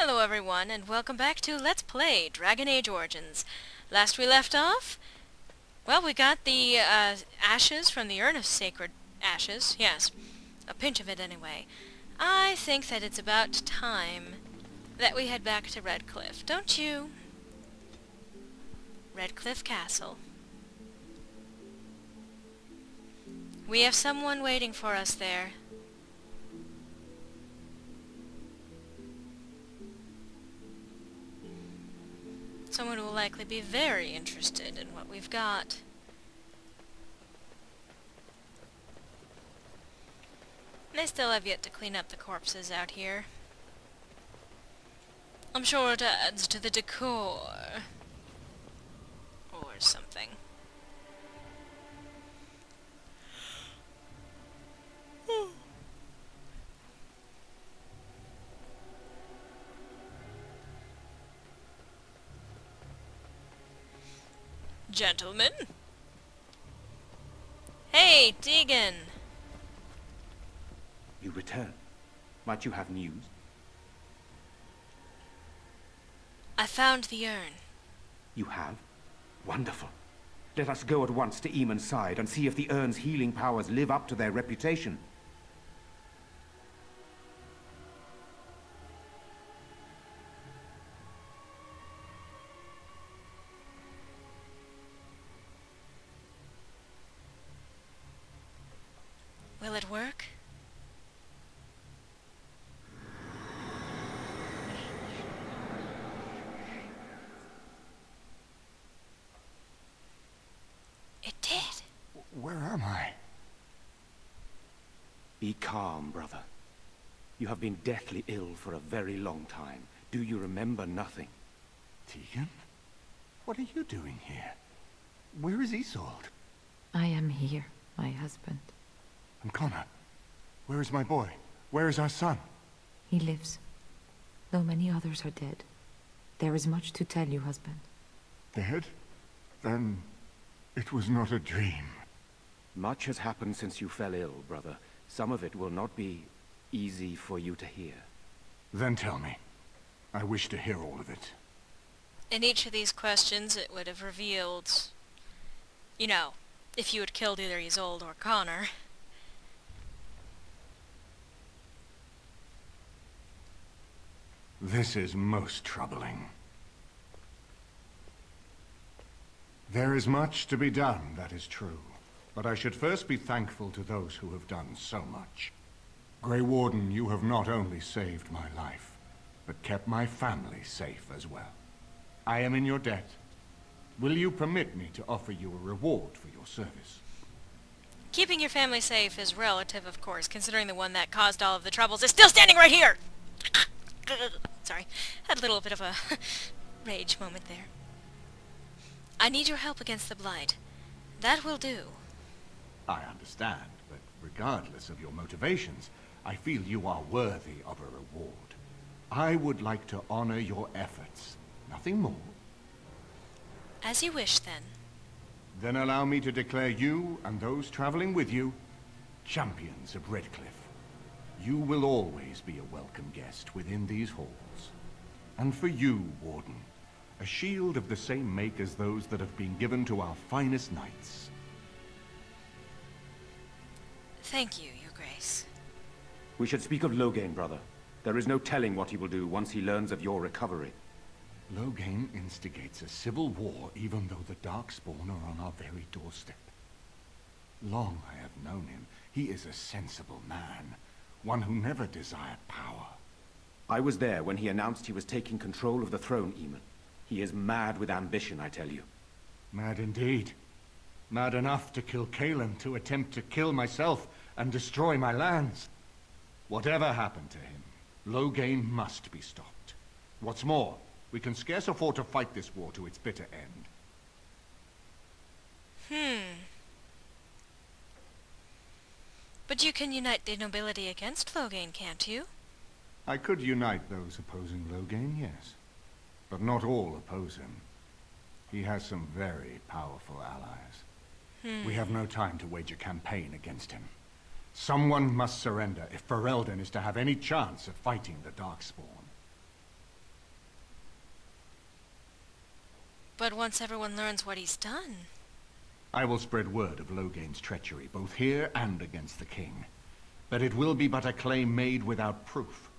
Hello everyone, and welcome back to Let's Play Dragon Age Origins. Last we left off, well, we got the ashes from the Urn of Sacred Ashes. Yes, a pinch of it anyway. I think that it's about time that we head back to Redcliffe, don't you? Redcliffe Castle. We have someone waiting for us there. Someone who will likely be very interested in what we've got. They still have yet to clean up the corpses out here. I'm sure it adds to the decor. Or something. Gentlemen? Hey, Deegan! You return. Might you have news? I found the urn. You have? Wonderful. Let us go at once to Eamon's side and see if the urn's healing powers live up to their reputation. Will it work? It did. Where am I? Be calm, brother. You have been deathly ill for a very long time. Do you remember nothing? Tegan? What are you doing here? Where is Isolde? I am here, my husband. And Connor? Where is my boy? Where is our son? He lives, though many others are dead. There is much to tell you, husband. Dead? Then it was not a dream. Much has happened since you fell ill, brother. Some of it will not be easy for you to hear. Then tell me. I wish to hear all of it. In each of these questions, it would have revealed, you know, if you had killed either Isolde or Connor. This is most troubling. There is much to be done, that is true. But I should first be thankful to those who have done so much. Grey Warden, you have not only saved my life, but kept my family safe as well. I am in your debt. Will you permit me to offer you a reward for your service? Keeping your family safe is relative, of course, considering the one that caused all of the troubles is still standing right here! Sorry, had a little bit of a rage moment there. I need your help against the Blight. That will do. I understand, but regardless of your motivations, I feel you are worthy of a reward. I would like to honor your efforts, nothing more. As you wish, then. Then allow me to declare you and those traveling with you champions of Redcliffe. You will always be a welcome guest within these halls. And for you, Warden, a shield of the same make as those that have been given to our finest knights. Thank you, Your Grace. We should speak of Loghain, brother. There is no telling what he will do once he learns of your recovery. Loghain instigates a civil war even though the Darkspawn are on our very doorstep. Long I have known him. He is a sensible man. One who never desired power. I was there when he announced he was taking control of the throne, Eamon. He is mad with ambition, I tell you. Mad indeed. Mad enough to kill Cailan, to attempt to kill myself and destroy my lands. Whatever happened to him, Loghain must be stopped. What's more, we can scarce afford to fight this war to its bitter end. But you can unite the nobility against Loghain, can't you? I could unite those opposing Loghain, yes. But not all oppose him. He has some very powerful allies. We have no time to wage a campaign against him. Someone must surrender if Ferelden is to have any chance of fighting the Darkspawn. But once everyone learns what he's done... I will spread word of Loghain's treachery, both here and against the king. But it will be but a claim made without proof.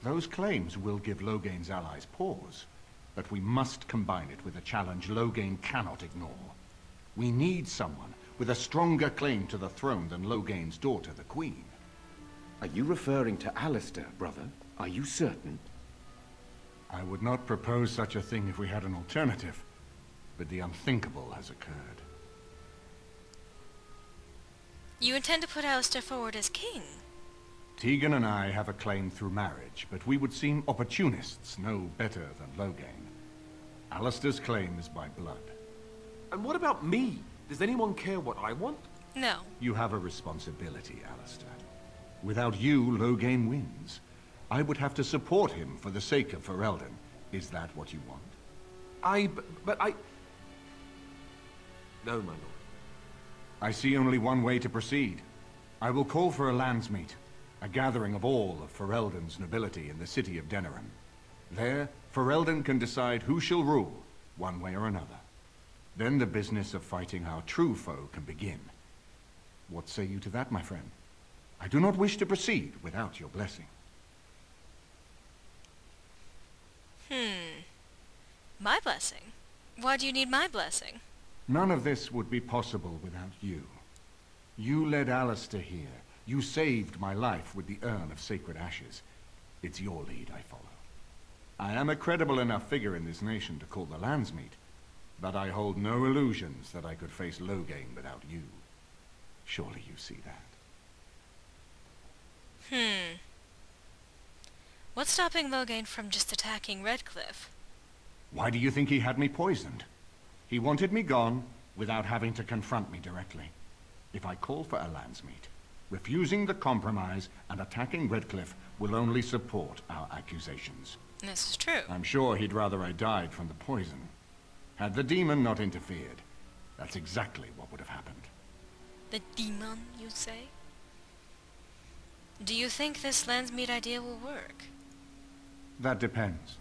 Those claims will give Loghain's allies pause, but we must combine it with a challenge Loghain cannot ignore. We need someone with a stronger claim to the throne than Loghain's daughter, the Queen. Are you referring to Alistair, brother? Are you certain? I would not propose such a thing if we had an alternative, but the unthinkable has occurred. You intend to put Alistair forward as king? Tegan and I have a claim through marriage, but we would seem opportunists no better than Loghain. Alistair's claim is by blood. And what about me? Does anyone care what I want? No. You have a responsibility, Alistair. Without you, Loghain wins. I would have to support him for the sake of Ferelden. Is that what you want? But I... No, my lord. I see only one way to proceed. I will call for a Landsmeet, a gathering of all of Ferelden's nobility in the city of Denerim. There, Ferelden can decide who shall rule, one way or another. Then the business of fighting our true foe can begin. What say you to that, my friend? I do not wish to proceed without your blessing. My blessing? Why do you need my blessing? None of this would be possible without you. You led Alistair here. You saved my life with the urn of sacred ashes. It's your lead I follow. I am a credible enough figure in this nation to call the Landsmeet, but I hold no illusions that I could face Loghain without you. Surely you see that. What's stopping Loghain from just attacking Redcliffe? Why do you think he had me poisoned? He wanted me gone without having to confront me directly. If I call for a Landsmeet, refusing the compromise and attacking Redcliffe will only support our accusations. This is true. I'm sure he'd rather I died from the poison. Had the demon not interfered, that's exactly what would have happened. The demon, you say? Do you think this Landsmeet idea will work? That depends.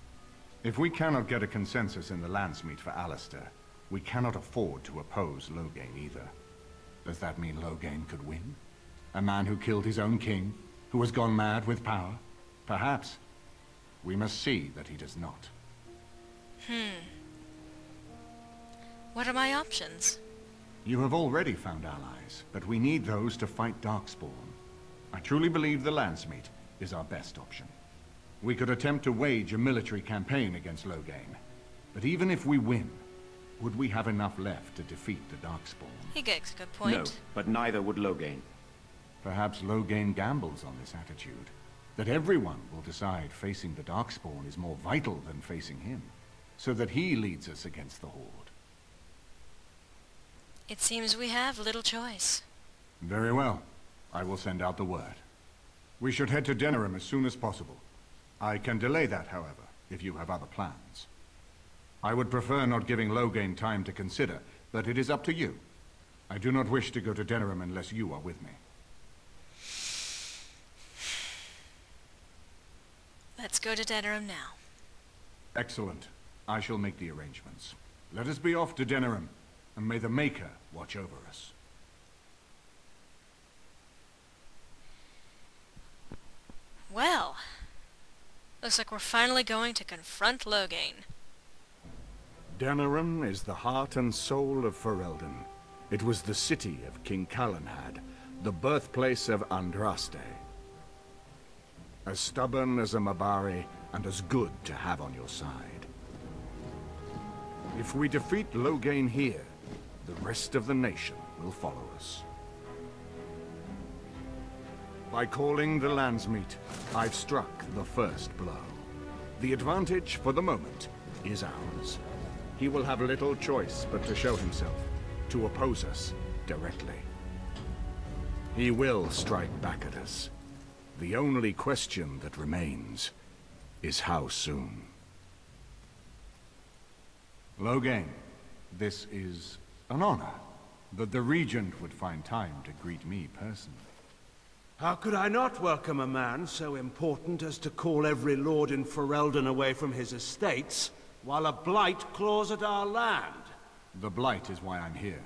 If we cannot get a consensus in the Landsmeet for Alistair, we cannot afford to oppose Loghain either. Does that mean Loghain could win? A man who killed his own king, who has gone mad with power? Perhaps. We must see that he does not. What are my options? You have already found allies, but we need those to fight Darkspawn. I truly believe the Landsmeet is our best option. We could attempt to wage a military campaign against Loghain, but even if we win, would we have enough left to defeat the Darkspawn? He makes a good point. No, but neither would Loghain. Perhaps Loghain gambles on this attitude, that everyone will decide facing the Darkspawn is more vital than facing him, so that he leads us against the Horde. It seems we have little choice. Very well. I will send out the word. We should head to Denerim as soon as possible. I can delay that, however, if you have other plans. I would prefer not giving Loghain time to consider, but it is up to you. I do not wish to go to Denerim unless you are with me. Let's go to Denerim now. Excellent. I shall make the arrangements. Let us be off to Denerim, and may the Maker watch over us. Well, looks like we're finally going to confront Loghain. Denerim is the heart and soul of Ferelden. It was the city of King Calenhad, the birthplace of Andraste. As stubborn as a Mabari, and as good to have on your side. If we defeat Loghain here, the rest of the nation will follow us. By calling the Landsmeet, I've struck the first blow. The advantage, for the moment, is ours. He will have little choice but to show himself, to oppose us directly. He will strike back at us. The only question that remains is how soon. Loghain, this is an honor, that the Regent would find time to greet me personally. How could I not welcome a man so important as to call every lord in Ferelden away from his estates, while a blight claws at our land. The Blight is why I'm here.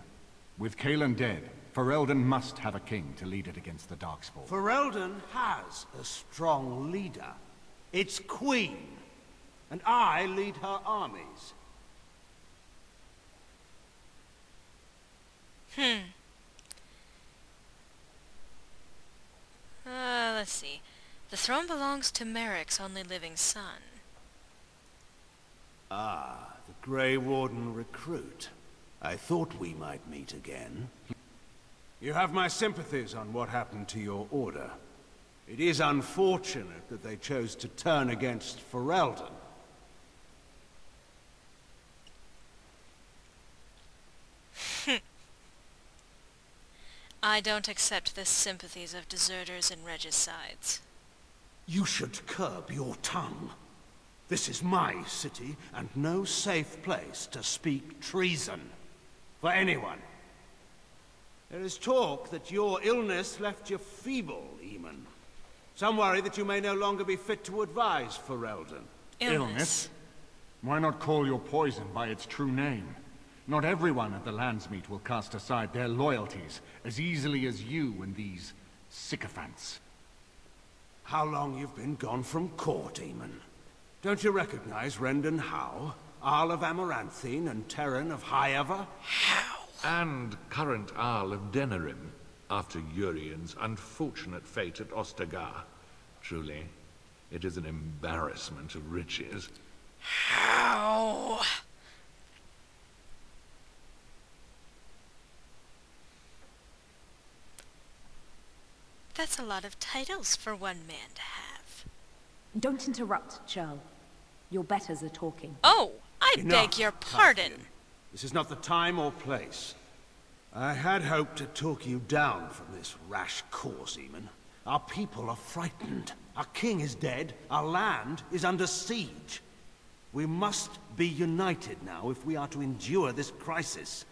With Cailan dead, Ferelden must have a king to lead it against the Darkspawn. Ferelden has a strong leader. It's Queen, and I lead her armies. Let's see. The throne belongs to Merrick's only living son. Ah, the Grey Warden recruit. I thought we might meet again. You have my sympathies on what happened to your order. It is unfortunate that they chose to turn against Ferelden. I don't accept the sympathies of deserters and regicides. You should curb your tongue. This is my city, and no safe place to speak treason for anyone. There is talk that your illness left you feeble, Eamon. Some worry that you may no longer be fit to advise Ferelden. Illness? Why not call your poison by its true name? Not everyone at the Landsmeet will cast aside their loyalties as easily as you and these sycophants. How long you've been gone from court, Eamon? Don't you recognize Rendon Howe, Arl of Amaranthine and Terran of Highever? How? And current Arl of Denerim, after Urien's unfortunate fate at Ostagar. Truly, it is an embarrassment of riches. How? That's a lot of titles for one man to have. Don't interrupt, Churl. Your betters are talking. Oh, I Enough, beg your pardon. Catherine. This is not the time or place. I had hoped to talk you down from this rash course, Eamon. Our people are frightened. Our king is dead. Our land is under siege. We must be united now if we are to endure this crisis.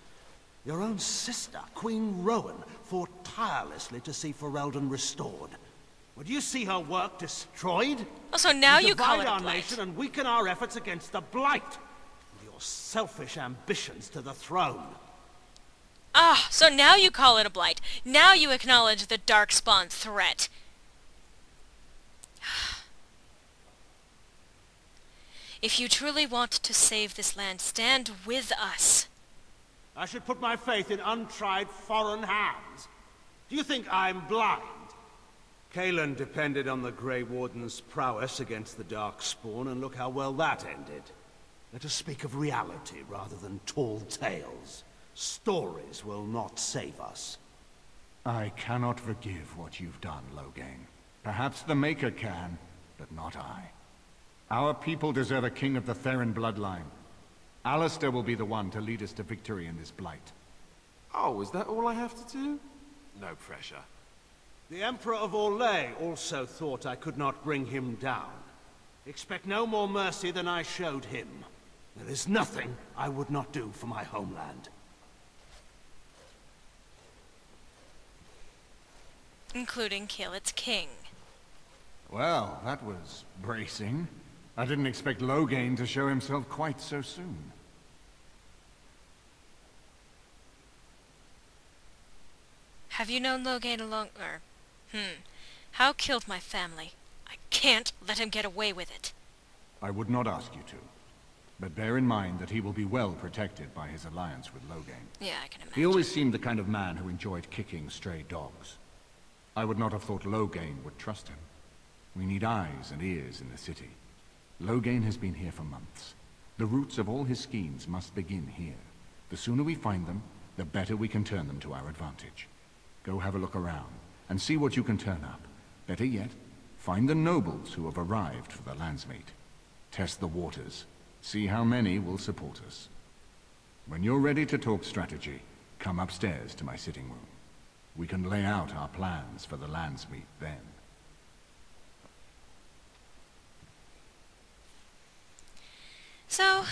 Your own sister, Queen Rowan, fought tirelessly to see Ferelden restored. Would you see her work destroyed? Oh, so now you call divide it a our blight. nation and weaken our efforts against the Blight. With your selfish ambitions to the throne. Ah, so now you call it a blight. Now you acknowledge the Darkspawn's threat. If you truly want to save this land, stand with us. I should put my faith in untried foreign hands. Do you think I'm blind? Cailan depended on the Grey Warden's prowess against the Darkspawn, and look how well that ended. Let us speak of reality rather than tall tales. Stories will not save us. I cannot forgive what you've done, Loghain. Perhaps the Maker can, but not I. Our people deserve a king of the Therin bloodline. Alistair will be the one to lead us to victory in this blight. Oh, is that all I have to do? No pressure. The Emperor of Orlais also thought I could not bring him down. Expect no more mercy than I showed him. There is nothing I would not do for my homeland. Including kill its king. Well, that was bracing. I didn't expect Loghain to show himself quite so soon. Have you known Loghain Howe killed my family. I can't let him get away with it. I would not ask you to. But bear in mind that he will be well protected by his alliance with Loghain. Yeah, I can imagine. He always seemed the kind of man who enjoyed kicking stray dogs. I would not have thought Loghain would trust him. We need eyes and ears in the city. Loghain has been here for months. The roots of all his schemes must begin here. The sooner we find them, the better we can turn them to our advantage. Go have a look around, and see what you can turn up. Better yet, find the nobles who have arrived for the Landsmeet. Test the waters. See how many will support us. When you're ready to talk strategy, come upstairs to my sitting room. We can lay out our plans for the Landsmeet then. So,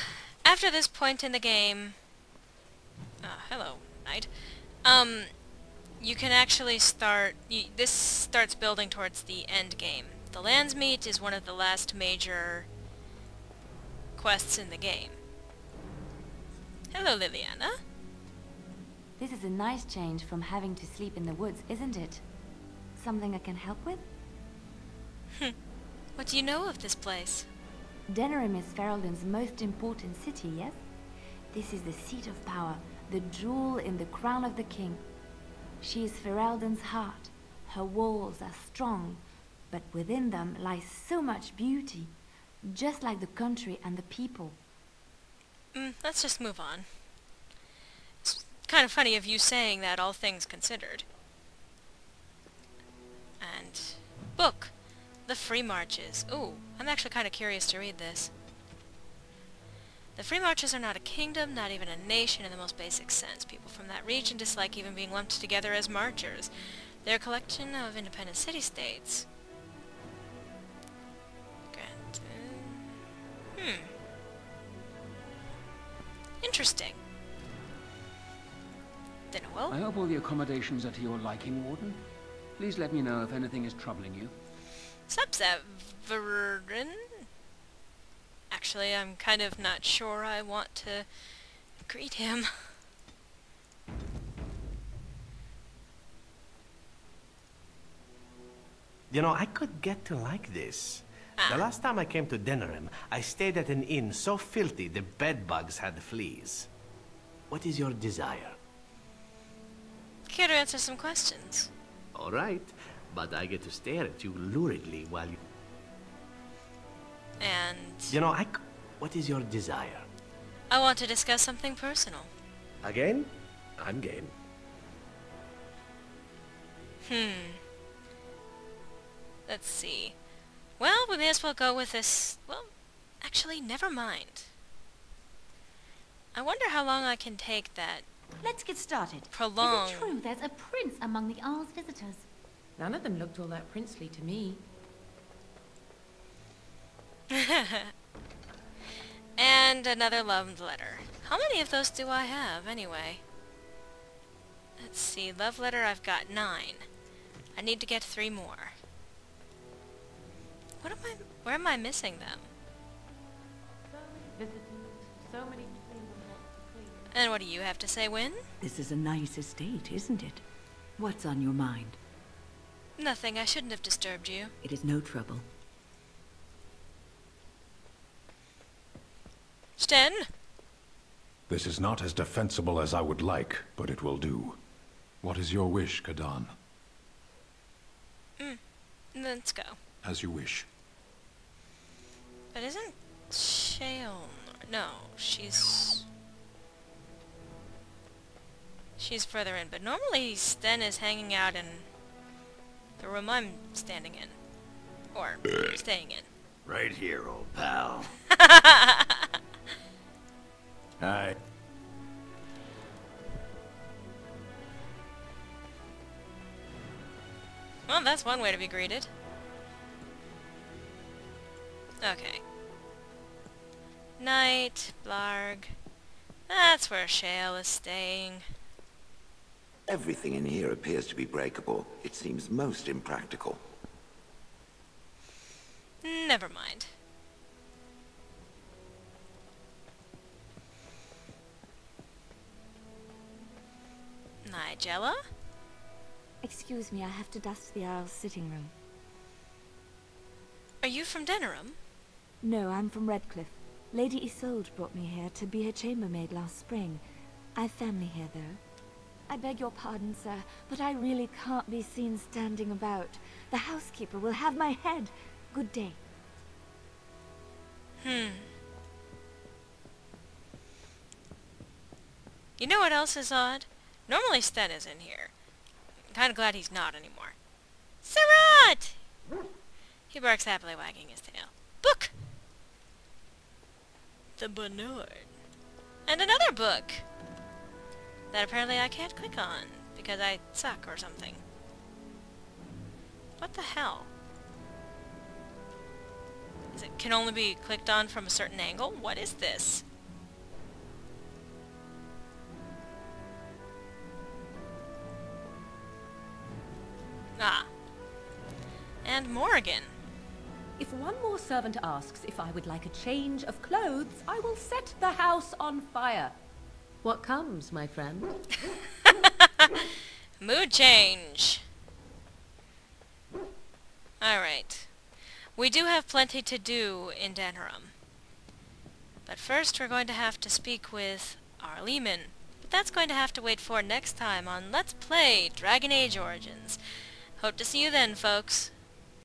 after this point in the game... hello, knight. You can actually start... this starts building towards the end game. The Landsmeet is one of the last major quests in the game. Hello, Liliana. This is a nice change from having to sleep in the woods, isn't it? Something I can help with? What do you know of this place? Denerim is Ferelden's most important city, yes? This is the seat of power, the jewel in the crown of the king. She is Ferelden's heart. Her walls are strong, but within them lies so much beauty, just like the country and the people. Let's just move on. It's kind of funny of you saying that, all things considered. And book, The Free Marches. Ooh, I'm actually kind of curious to read this. The Free Marches are not a kingdom, not even a nation in the most basic sense. People from that region dislike even being lumped together as marchers. They're a collection of independent city-states. Interesting. Then, well, I hope all the accommodations are to your liking, Warden. Please let me know if anything is troubling you. sup, Severin? Actually, I'm kind of not sure I want to greet him. You know, I could get to like this. The last time I came to Denerim, I stayed at an inn so filthy the bedbugs had fleas. What is your desire? Care to answer some questions? All right, but I get to stare at you luridly while you... And... You know, what is your desire? I want to discuss something personal. Again? I'm game. Let's see. Well, we may as well go with this... Well, actually, never mind. I wonder how long I can take that... Let's get started. Prolong... Is it true there's a prince among the Isle's visitors? None of them looked all that princely to me. And another love letter. How many of those do I have, anyway? Let's see, love letter I've got 9. I need to get 3 more. Where am I missing them? So many visitors, so many clean. And what do you have to say, Wynne? This is a nice estate, isn't it? What's on your mind? Nothing. I shouldn't have disturbed you. It is no trouble. Sten? This is not as defensible as I would like, but it will do. What is your wish, Kadan? Let's go. As you wish. But isn't Shale... No, she's further in. But normally Sten is hanging out in the room I'm standing in. Or staying in. Right here, old pal. Hi. Well, that's one way to be greeted. Okay. Night, Blarg. That's where Shale is staying. Everything in here appears to be breakable. It seems most impractical. Never mind. Nigella? Excuse me, I have to dust the Earl's sitting room. Are you from Denerim? No, I'm from Redcliffe. Lady Isolde brought me here to be her chambermaid last spring. I've family here, though. I beg your pardon, sir, but I really can't be seen standing about. The housekeeper will have my head. Good day. You know what else is odd? Normally Sten is in here. I'm kind of glad he's not anymore. Sirat! He barks happily, wagging his tail. Book! The Bernard. And another book! That apparently I can't click on, because I suck or something. What the hell? It can only be clicked on from a certain angle? What is this? Ah. And Morrigan. If one more servant asks if I would like a change of clothes, I will set the house on fire. What comes, my friend? Mood change. Alright. We do have plenty to do in Denerim. But first we're going to have to speak with our Eamon. But that's going to have to wait for next time on Let's Play Dragon Age Origins. Hope to see you then, folks.